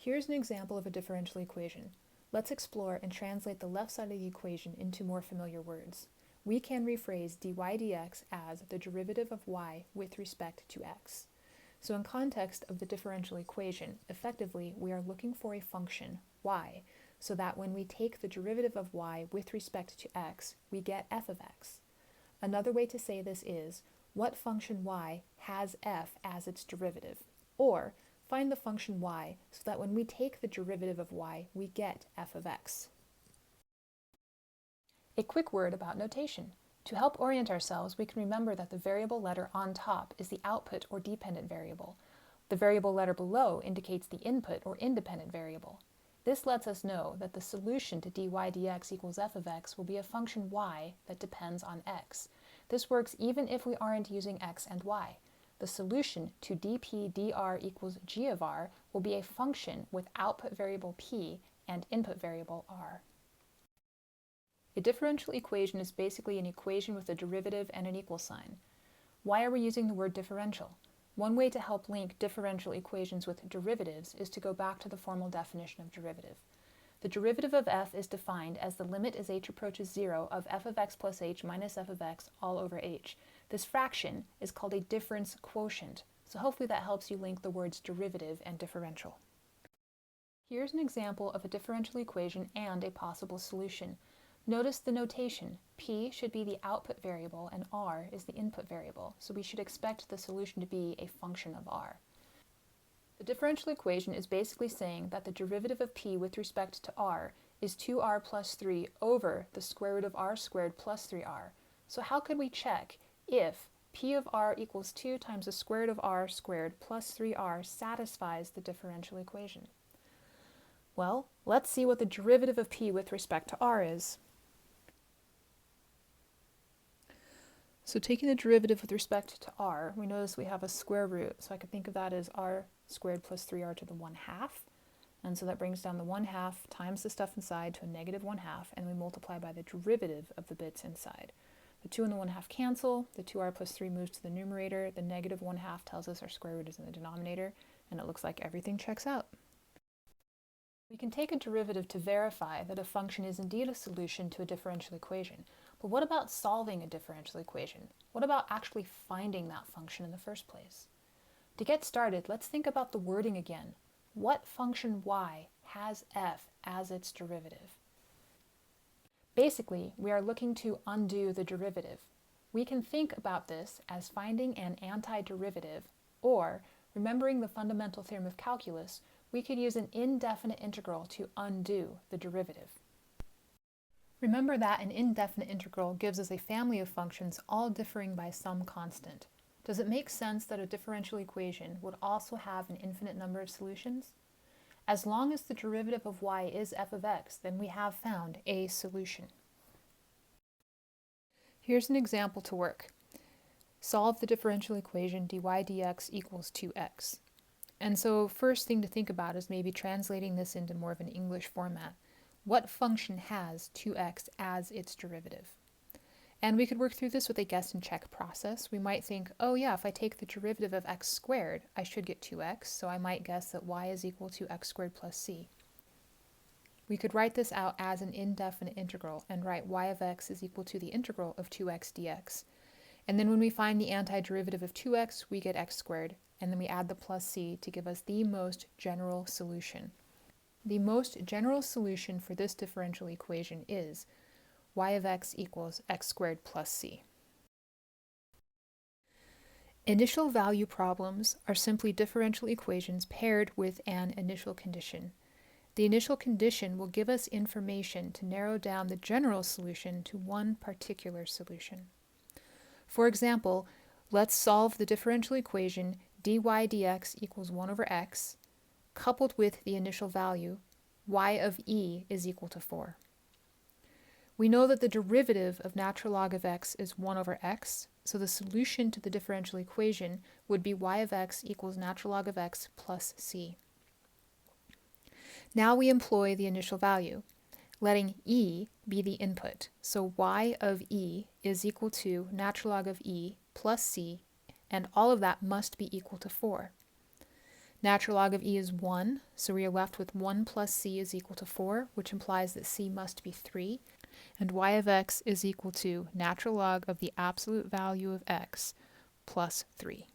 Here's an example of a differential equation. Let's explore and translate the left side of the equation into more familiar words. We can rephrase dy dx as the derivative of y with respect to x. So in context of the differential equation, effectively we are looking for a function y, so that when we take the derivative of y with respect to x, we get f of x. Another way to say this is, what function y has f as its derivative? Or, find the function y so that when we take the derivative of y, we get f of x. A quick word about notation. To help orient ourselves, we can remember that the variable letter on top is the output or dependent variable. The variable letter below indicates the input or independent variable. This lets us know that the solution to dy dx equals f of x will be a function y that depends on x. This works even if we aren't using x and y. The solution to dp dr equals g of r will be a function with output variable p and input variable r. A differential equation is basically an equation with a derivative and an equal sign. Why are we using the word differential? One way to help link differential equations with derivatives is to go back to the formal definition of derivative. The derivative of f is defined as the limit as h approaches 0 of f of x plus h minus f of x all over h. This fraction is called a difference quotient, so hopefully that helps you link the words derivative and differential. Here's an example of a differential equation and a possible solution. Notice the notation. P should be the output variable and r is the input variable, so we should expect the solution to be a function of r. The differential equation is basically saying that the derivative of p with respect to r is 2r plus 3 over the square root of r squared plus 3r. So how could we check if p of r equals 2 times the square root of r squared plus 3r satisfies the differential equation? Well, let's see what the derivative of p with respect to r is. So taking the derivative with respect to r, we notice we have a square root, so I could think of that as r squared plus 3r to the 1/2. And so that brings down the 1/2 times the stuff inside to a negative 1/2, and we multiply by the derivative of the bits inside. The 2 and the 1/2 cancel, the 2r plus 3 moves to the numerator, the negative 1/2 tells us our square root is in the denominator, and it looks like everything checks out. We can take a derivative to verify that a function is indeed a solution to a differential equation. But what about solving a differential equation? What about actually finding that function in the first place? To get started, let's think about the wording again. What function y has f as its derivative? Basically, we are looking to undo the derivative. We can think about this as finding an antiderivative, or, remembering the fundamental theorem of calculus, we could use an indefinite integral to undo the derivative. Remember that an indefinite integral gives us a family of functions all differing by some constant. Does it make sense that a differential equation would also have an infinite number of solutions? As long as the derivative of y is f of x, then we have found a solution. Here's an example to work. Solve the differential equation dy dx equals 2x. And so first thing to think about is maybe translating this into more of an English format. What function has 2x as its derivative? And we could work through this with a guess and check process. We might think, oh yeah, if I take the derivative of x squared, I should get 2x, so I might guess that y is equal to x squared plus c. We could write this out as an indefinite integral and write y of x is equal to the integral of 2x dx. And then when we find the antiderivative of 2x, we get x squared, and then we add the plus c to give us the most general solution. The most general solution for this differential equation is y of x equals x squared plus c. Initial value problems are simply differential equations paired with an initial condition. The initial condition will give us information to narrow down the general solution to one particular solution. For example, let's solve the differential equation dy dx equals 1 over x, coupled with the initial value, y of e is equal to 4. We know that the derivative of natural log of x is 1 over x, so the solution to the differential equation would be y of x equals natural log of x plus c. Now we employ the initial value, letting e be the input, so y of e is equal to natural log of e plus c, and all of that must be equal to 4. Natural log of e is 1, so we are left with 1 plus c is equal to 4, which implies that c must be 3. And y of x is equal to natural log of the absolute value of x plus 3.